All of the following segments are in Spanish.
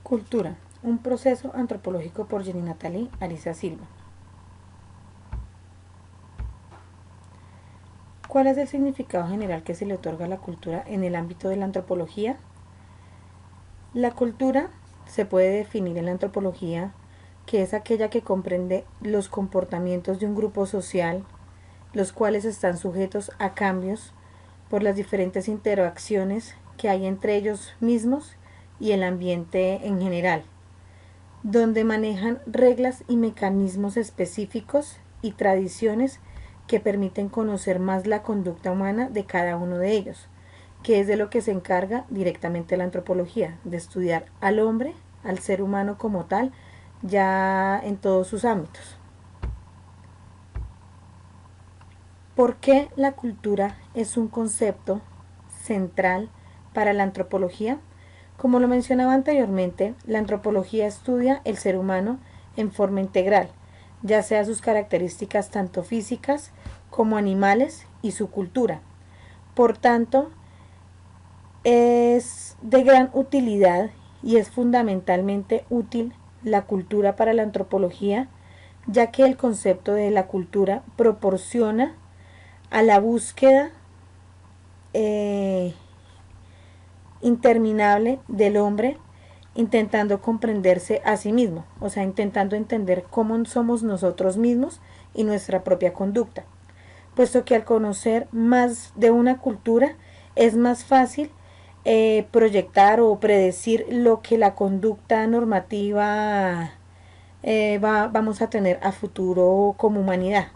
Cultura, un proceso antropológico por Jenny Natalie Ariza Silva. ¿Cuál es el significado general que se le otorga a la cultura en el ámbito de la antropología? La cultura se puede definir en la antropología que es aquella que comprende los comportamientos de un grupo social, los cuales están sujetos a cambios por las diferentes interacciones que hay entre ellos mismos y el ambiente en general, donde manejan reglas y mecanismos específicos y tradiciones que permiten conocer más la conducta humana de cada uno de ellos, que es de lo que se encarga directamente la antropología, de estudiar al hombre, al ser humano como tal, ya en todos sus ámbitos. ¿Por qué la cultura es un concepto central para la antropología? Como lo mencionaba anteriormente, la antropología estudia el ser humano en forma integral, ya sea sus características tanto físicas como animales y su cultura. Por tanto, es de gran utilidad y es fundamentalmente útil la cultura para la antropología, ya que el concepto de la cultura proporciona a la búsqueda interminable del hombre intentando comprenderse a sí mismo, o sea, intentando entender cómo somos nosotros mismos y nuestra propia conducta, puesto que al conocer más de una cultura es más fácil proyectar o predecir lo que la conducta normativa vamos a tener a futuro como humanidad.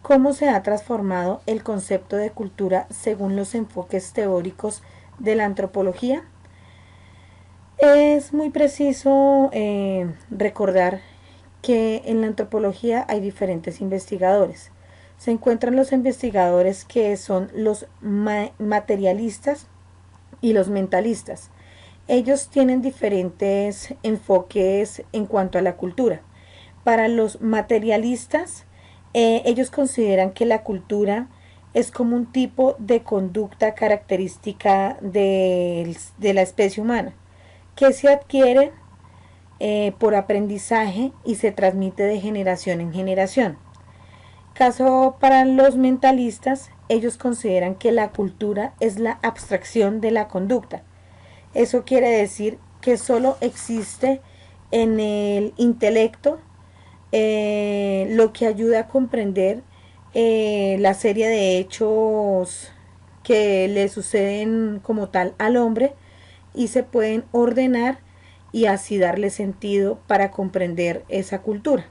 ¿Cómo se ha transformado el concepto de cultura según los enfoques teóricos de la antropología? Es muy preciso recordar que en la antropología hay diferentes investigadores. Se encuentran los investigadores que son los materialistas y los mentalistas. Ellos tienen diferentes enfoques en cuanto a la cultura. Para los materialistas, ellos consideran que la cultura es como un tipo de conducta característica de la especie humana, que se adquiere por aprendizaje y se transmite de generación en generación. Caso para los mentalistas, ellos consideran que la cultura es la abstracción de la conducta. Eso quiere decir que solo existe en el intelecto lo que ayuda a comprender la serie de hechos que le suceden como tal al hombre y se pueden ordenar y así darle sentido para comprender esa cultura.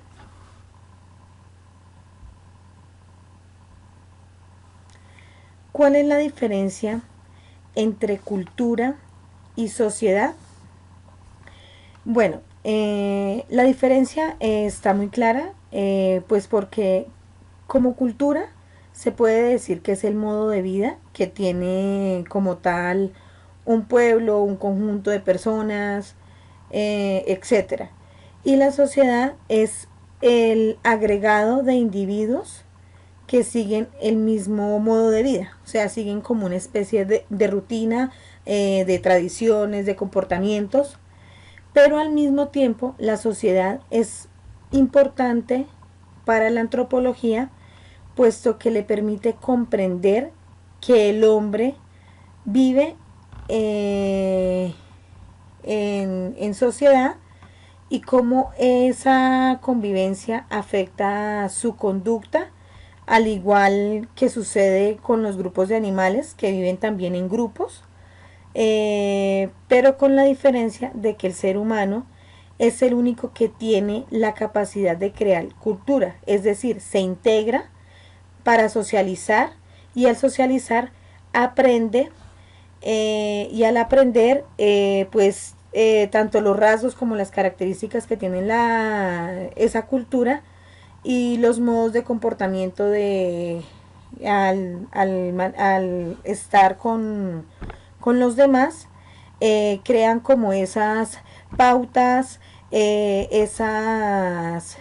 ¿Cuál es la diferencia entre cultura y sociedad? Bueno, la diferencia está muy clara, pues porque como cultura se puede decir que es el modo de vida que tiene como tal un pueblo, un conjunto de personas, etcétera. Y la sociedad es el agregado de individuos que siguen el mismo modo de vida, o sea, siguen como una especie de rutina, de tradiciones, de comportamientos, pero al mismo tiempo la sociedad es importante para la antropología, puesto que le permite comprender que el hombre vive en sociedad y cómo esa convivencia afecta su conducta, al igual que sucede con los grupos de animales que viven también en grupos, pero con la diferencia de que el ser humano es el único que tiene la capacidad de crear cultura, es decir, se integra para socializar y al socializar aprende y al aprender pues tanto los rasgos como las características que tiene esa cultura y los modos de comportamiento al estar con los demás, crean como esas pautas, esas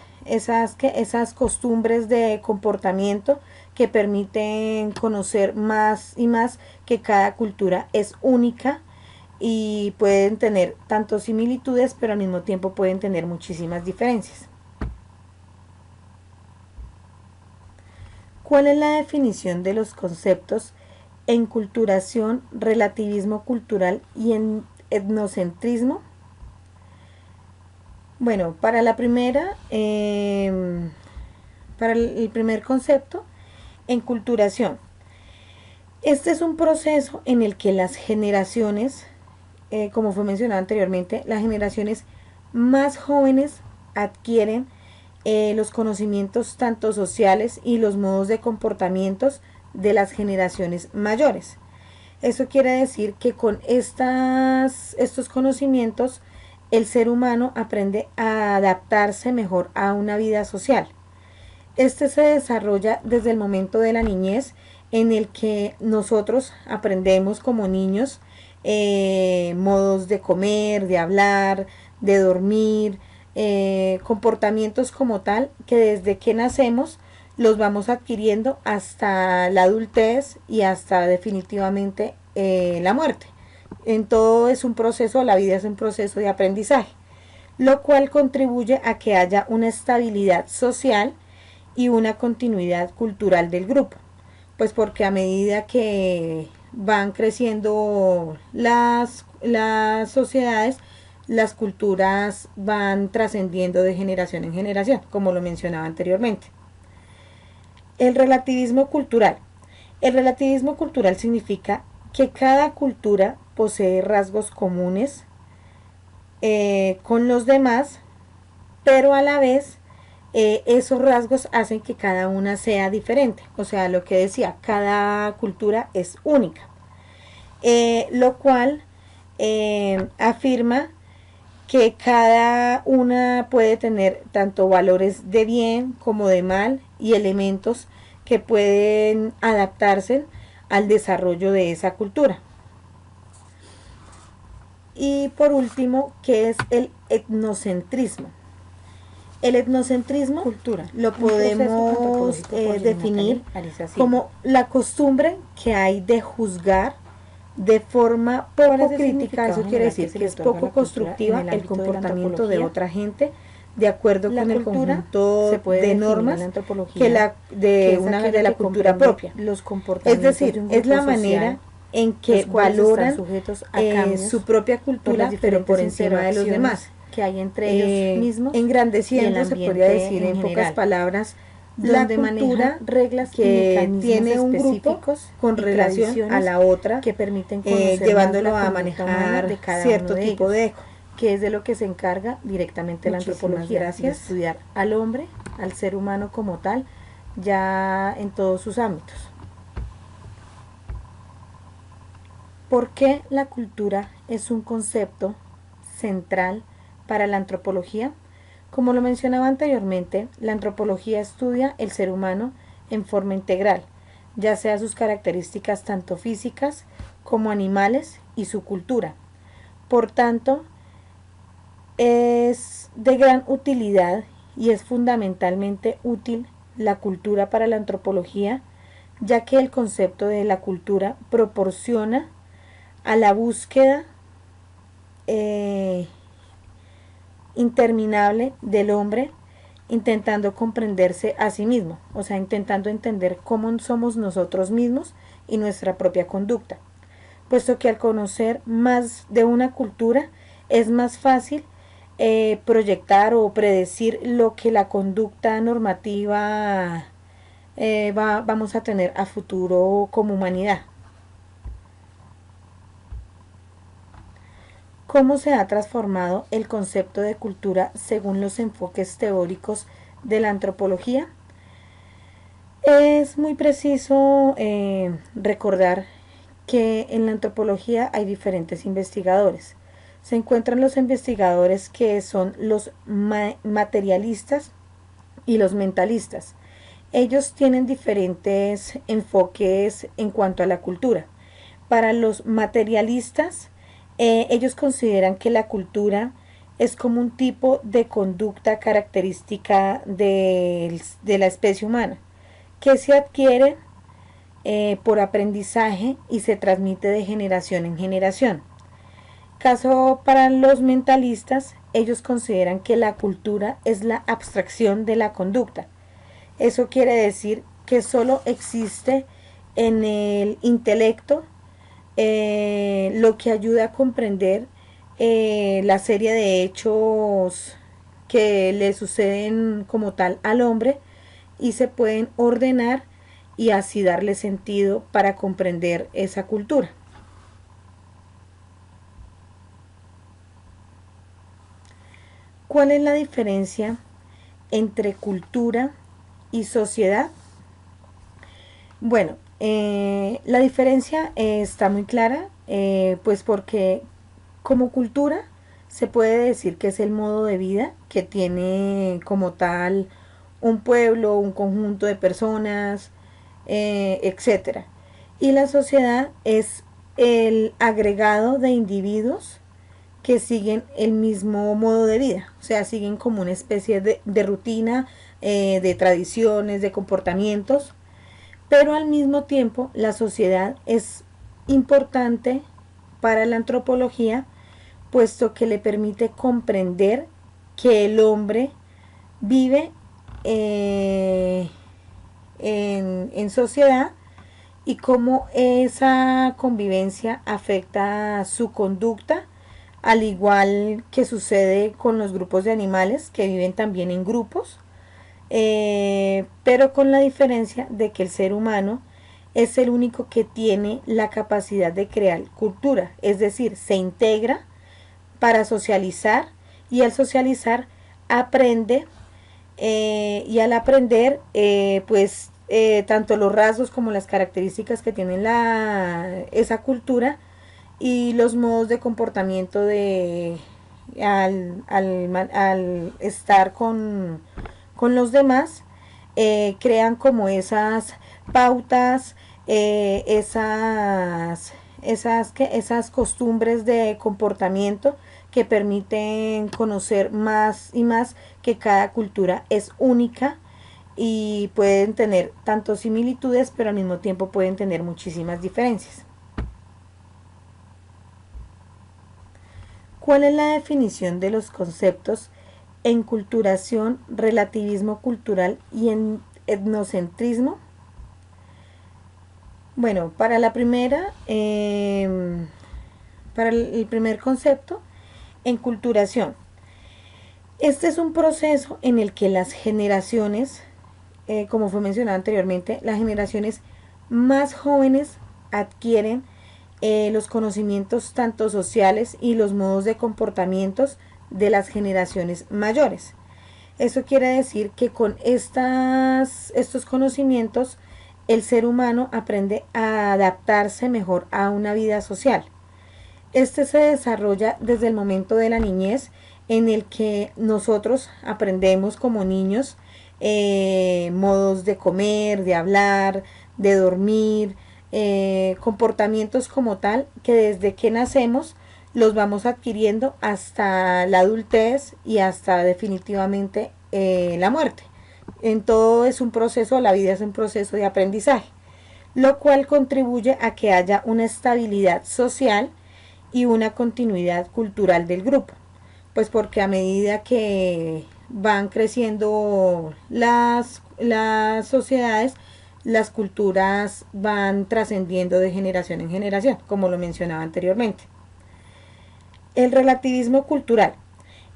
costumbres de comportamiento que permiten conocer más y más que cada cultura es única y pueden tener tanto similitudes, pero al mismo tiempo pueden tener muchísimas diferencias. ¿Cuál es la definición de los conceptos enculturación, relativismo cultural y etnocentrismo? Bueno, para la primera, para el primer concepto, enculturación. Este es un proceso en el que las generaciones, como fue mencionado anteriormente, las generaciones más jóvenes adquieren los conocimientos tanto sociales y los modos de comportamientos de las generaciones mayores. Eso quiere decir que con estos conocimientos el ser humano aprende a adaptarse mejor a una vida social. Este se desarrolla desde el momento de la niñez, en el que nosotros aprendemos como niños modos de comer, de hablar, de dormir, comportamientos como tal, que desde que nacemos los vamos adquiriendo hasta la adultez y hasta definitivamente la muerte. En todo es un proceso, la vida es un proceso de aprendizaje, lo cual contribuye a que haya una estabilidad social y una continuidad cultural del grupo, pues porque a medida que van creciendo las sociedades, las culturas van trascendiendo de generación en generación, como lo mencionaba anteriormente. El relativismo cultural. El relativismo cultural significa que cada cultura posee rasgos comunes con los demás, pero a la vez esos rasgos hacen que cada una sea diferente. O sea, lo que decía, cada cultura es única, lo cual afirma que cada una puede tener tanto valores de bien como de mal y elementos que pueden adaptarse al desarrollo de esa cultura. Y por último, ¿qué es el etnocentrismo? El etnocentrismo cultura lo podemos definir como la costumbre que hay de juzgar de forma poco crítica. Eso quiere decir que es poco constructiva el comportamiento de otra gente de acuerdo con el conjunto de normas que de la cultura propia. Es decir, es la manera en que valoran su propia cultura, pero por encima de los demás, que hay entre ellos mismos, engrandeciendo, se podría decir en pocas palabras, la cultura, reglas que tiene un grupo con relación a la otra, que permiten llevándolo a manejar de cierto tipo de que es de lo que se encarga directamente la antropología, de estudiar al hombre, al ser humano como tal, ya en todos sus ámbitos. ¿Por qué la cultura es un concepto central para la antropología? Como lo mencionaba anteriormente, la antropología estudia el ser humano en forma integral, ya sea sus características tanto físicas como animales y su cultura. Por tanto, es de gran utilidad y es fundamentalmente útil la cultura para la antropología, ya que el concepto de la cultura proporciona a la búsqueda interminable del hombre intentando comprenderse a sí mismo, o sea, intentando entender cómo somos nosotros mismos y nuestra propia conducta, puesto que al conocer más de una cultura es más fácil proyectar o predecir lo que la conducta normativa vamos a tener a futuro como humanidad. ¿Cómo se ha transformado el concepto de cultura según los enfoques teóricos de la antropología? Es muy preciso recordar que en la antropología hay diferentes investigadores. Se encuentran los investigadores que son los materialistas y los mentalistas. Ellos tienen diferentes enfoques en cuanto a la cultura. Para los materialistas, ellos consideran que la cultura es como un tipo de conducta característica de la especie humana, que se adquiere por aprendizaje y se transmite de generación en generación. Caso para los mentalistas, ellos consideran que la cultura es la abstracción de la conducta. Eso quiere decir que solo existe en el intelecto lo que ayuda a comprender la serie de hechos que le suceden como tal al hombre y se pueden ordenar y así darle sentido para comprender esa cultura. ¿Cuál es la diferencia entre cultura y sociedad? Bueno, la diferencia está muy clara, pues porque como cultura se puede decir que es el modo de vida que tiene como tal un pueblo, un conjunto de personas, etcétera. Y la sociedad es el agregado de individuos que siguen el mismo modo de vida, o sea, siguen como una especie de rutina, de tradiciones, de comportamientos, pero al mismo tiempo la sociedad es importante para la antropología, puesto que le permite comprender que el hombre vive en sociedad y cómo esa convivencia afecta su conducta, al igual que sucede con los grupos de animales que viven también en grupos, pero con la diferencia de que el ser humano es el único que tiene la capacidad de crear cultura, es decir, se integra para socializar y al socializar aprende y al aprender pues tanto los rasgos como las características que tiene esa cultura y los modos de comportamiento al estar con los demás, crean como esas pautas, esas costumbres de comportamiento que permiten conocer más y más que cada cultura es única y pueden tener tanto similitudes, pero al mismo tiempo pueden tener muchísimas diferencias. ¿Cuál es la definición de los conceptos enculturación, relativismo cultural y etnocentrismo? Bueno, para la primera, para el primer concepto, enculturación. Este es un proceso en el que las generaciones, como fue mencionado anteriormente, las generaciones más jóvenes adquieren los conocimientos tanto sociales y los modos de comportamientos de las generaciones mayores. Eso quiere decir que con estos conocimientos el ser humano aprende a adaptarse mejor a una vida social. Este se desarrolla desde el momento de la niñez, en el que nosotros aprendemos como niños modos de comer, de hablar, de dormir, comportamientos como tal que desde que nacemos los vamos adquiriendo hasta la adultez y hasta definitivamente la muerte. En todo es un proceso, la vida es un proceso de aprendizaje, lo cual contribuye a que haya una estabilidad social y una continuidad cultural del grupo, pues porque a medida que van creciendo las sociedades, las culturas van trascendiendo de generación en generación, como lo mencionaba anteriormente. El relativismo cultural.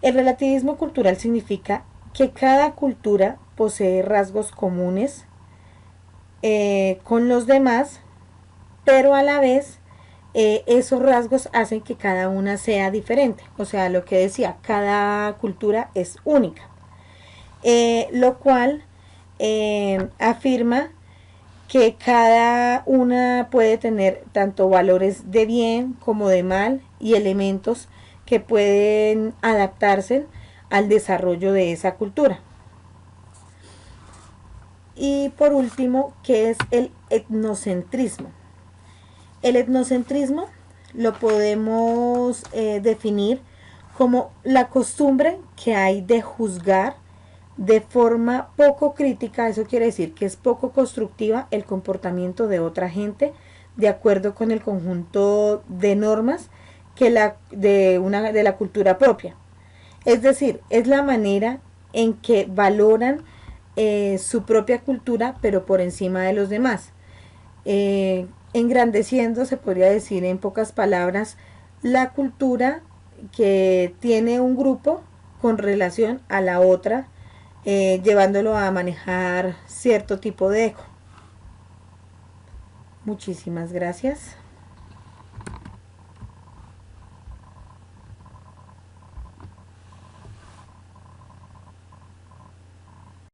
El relativismo cultural significa que cada cultura posee rasgos comunes con los demás, pero a la vez esos rasgos hacen que cada una sea diferente. O sea, lo que decía, cada cultura es única. Lo cual afirma que cada una puede tener tanto valores de bien como de mal y elementos que pueden adaptarse al desarrollo de esa cultura. Y por último, ¿qué es el etnocentrismo? El etnocentrismo lo podemos definir como la costumbre que hay de juzgar de forma poco crítica, eso quiere decir que es poco constructiva el comportamiento de otra gente de acuerdo con el conjunto de normas que de la cultura propia. Es decir, es la manera en que valoran su propia cultura, pero por encima de los demás. Engrandeciendo, se podría decir en pocas palabras, la cultura que tiene un grupo con relación a la otra, llevándolo a manejar cierto tipo de eco. Muchísimas gracias.